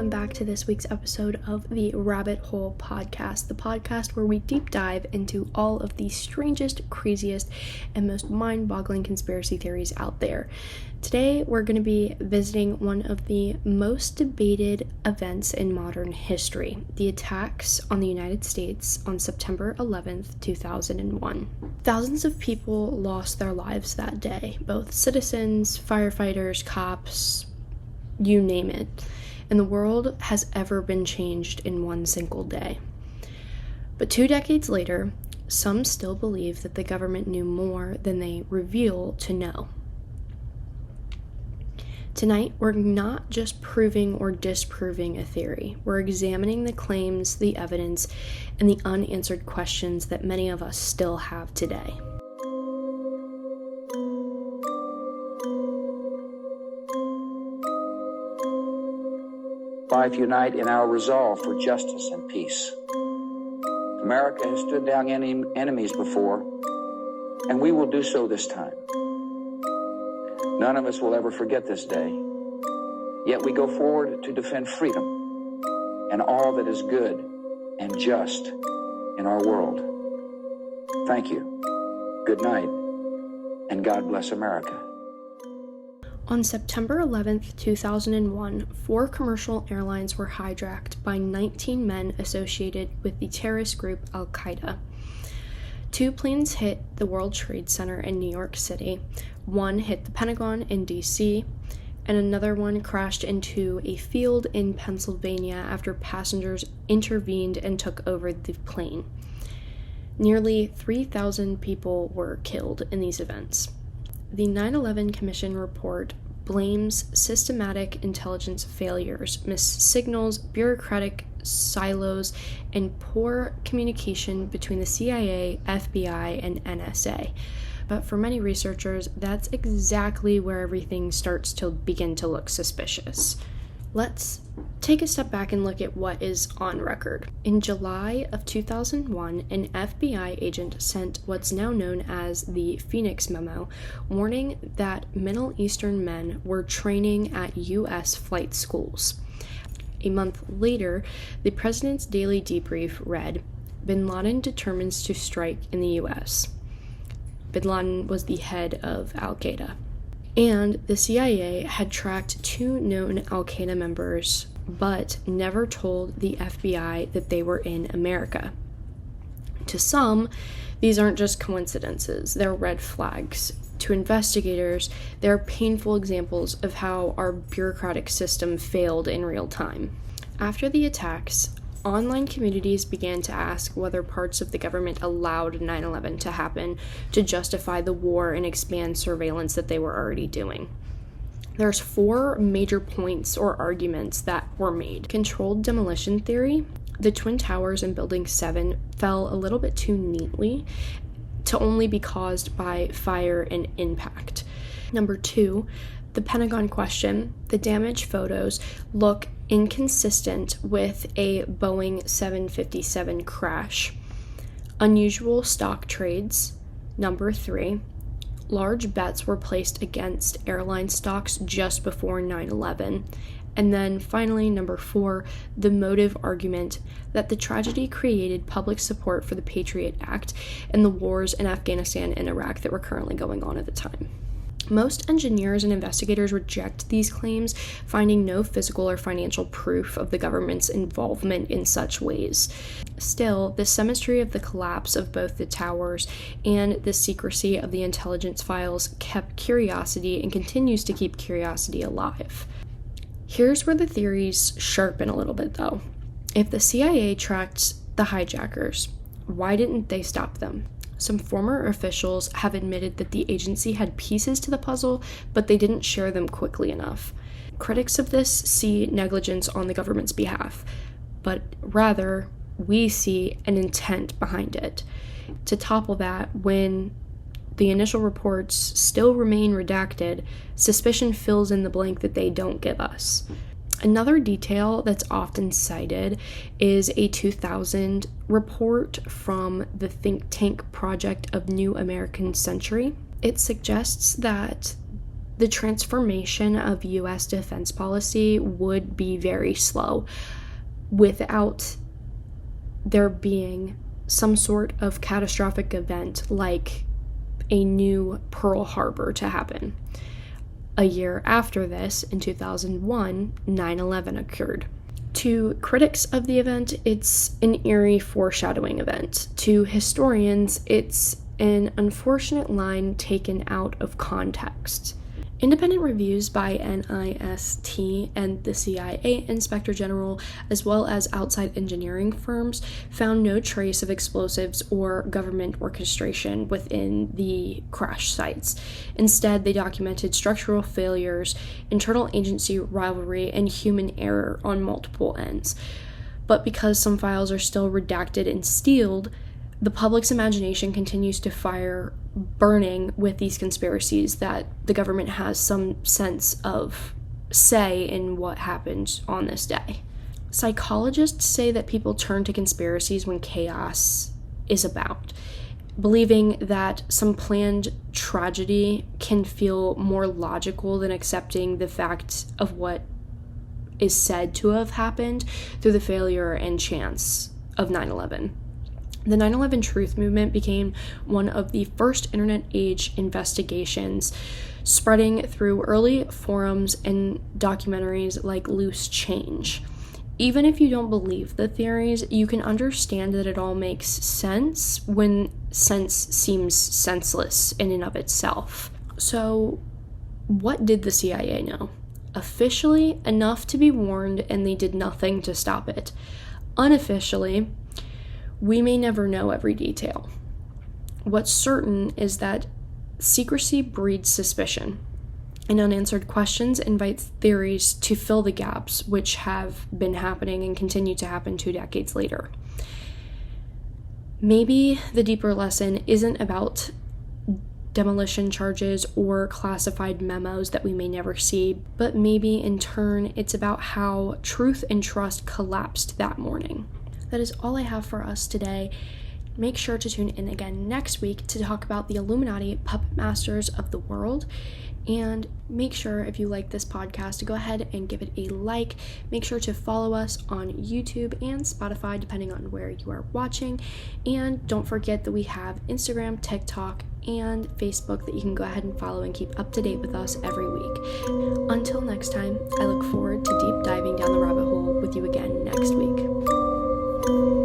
welcome back to this week's episode of the Rabbit Hole Podcast, the podcast where we deep dive into all of the strangest, craziest, and most mind-boggling conspiracy theories out there. Today, we're going to be visiting one of the most debated events in modern history, the attacks on the United States on September 11th, 2001. Thousands of people lost their lives that day, both citizens, firefighters, cops, you name it. And the world has ever been changed in one single day. But 2 decades later, some still believe that the government knew more than they reveal to know. Tonight, we're not just proving or disproving a theory. We're examining the claims, the evidence, and the unanswered questions that many of us still have today. Life unite in our resolve for justice and peace. America has stood down enemies before, and we will do so this time. None of us will ever forget this day, yet we go forward to defend freedom and all that is good and just in our world. Thank you, good night, and God bless America. On September 11th, 2001, 4 commercial airlines were hijacked by 19 men associated with the terrorist group Al-Qaeda. 2 planes hit the World Trade Center in New York City, 1 hit the Pentagon in D.C., and another one crashed into a field in Pennsylvania after passengers intervened and took over the plane. Nearly 3,000 people were killed in these events. The 9/11 Commission report blames systematic intelligence failures, missed signals, bureaucratic silos, and poor communication between the CIA, FBI, and NSA. But for many researchers, that's exactly where everything starts to begin to look suspicious. Let's take a step back and look at what is on record. In July of 2001, an FBI agent sent what's now known as the Phoenix Memo, warning that Middle Eastern men were training at U.S. flight schools. A month later, the president's daily debrief read, "Bin Laden determines to strike in the U.S." Bin Laden was the head of Al-Qaeda. And the CIA had tracked 2 known Al-Qaeda members, but never told the FBI that they were in America. To some, these aren't just coincidences, they're red flags. To investigators, they're painful examples of how our bureaucratic system failed in real time. After the attacks, online communities began to ask whether parts of the government allowed 9/11 to happen to justify the war and expand surveillance that they were already doing. There's 4 major points or arguments that were made. Controlled demolition theory. The Twin Towers in Building 7 fell a little bit too neatly to only be caused by fire and impact. Number 2, the Pentagon question. The damaged photos look inconsistent with a Boeing 757 crash. Unusual stock trades. Number 3, large bets were placed against airline stocks just before 9/11. And then finally, number 4, the motive argument that the tragedy created public support for the Patriot Act and the wars in Afghanistan and Iraq that were currently going on at the time. Most engineers and investigators reject these claims, finding no physical or financial proof of the government's involvement in such ways. Still, the symmetry of the collapse of both the towers and the secrecy of the intelligence files kept curiosity and continues to keep curiosity alive. Here's where the theories sharpen a little bit, though. If the CIA tracked the hijackers, why didn't they stop them? Some former officials have admitted that the agency had pieces to the puzzle, but they didn't share them quickly enough. Critics of this see negligence on the government's behalf, but rather, we see an intent behind it. To topple that, when the initial reports still remain redacted, suspicion fills in the blank that they don't give us. Another detail that's often cited is a 2000 report from the think tank Project of New American Century. It suggests that the transformation of U.S. defense policy would be very slow without there being some sort of catastrophic event like a new Pearl Harbor to happen. A year after this, in 2001, 9/11 occurred. To critics of the event, it's an eerie foreshadowing event. To historians, it's an unfortunate line taken out of context. Independent reviews by NIST and the CIA Inspector General, as well as outside engineering firms, found no trace of explosives or government orchestration within the crash sites. Instead, they documented structural failures, internal agency rivalry, and human error on multiple ends. But because some files are still redacted and sealed, the public's imagination continues to fire burning with these conspiracies that the government has some sense of say in what happened on this day. Psychologists say that people turn to conspiracies when chaos is about, believing that some planned tragedy can feel more logical than accepting the fact of what is said to have happened through the failure and chance of 9/11. The 9/11 Truth Movement became one of the first internet age investigations, spreading through early forums and documentaries like Loose Change. Even if you don't believe the theories, you can understand that it all makes sense when sense seems senseless in and of itself. So, what did the CIA know? Officially, enough to be warned, and they did nothing to stop it. Unofficially, we may never know every detail. What's certain is that secrecy breeds suspicion, and unanswered questions invite theories to fill the gaps which have been happening and continue to happen 2 decades later. Maybe the deeper lesson isn't about demolition charges or classified memos that we may never see, but maybe in turn it's about how truth and trust collapsed that morning. That is all I have for us today. Make sure to tune in again next week to talk about the Illuminati puppet masters of the world. And make sure, if you like this podcast, to go ahead and give it a like. Make sure to follow us on YouTube and Spotify, depending on where you are watching. And don't forget that we have Instagram, TikTok, and Facebook that you can go ahead and follow and keep up to date with us every week. Until next time, I look forward to deep diving down the rabbit hole with you again next week.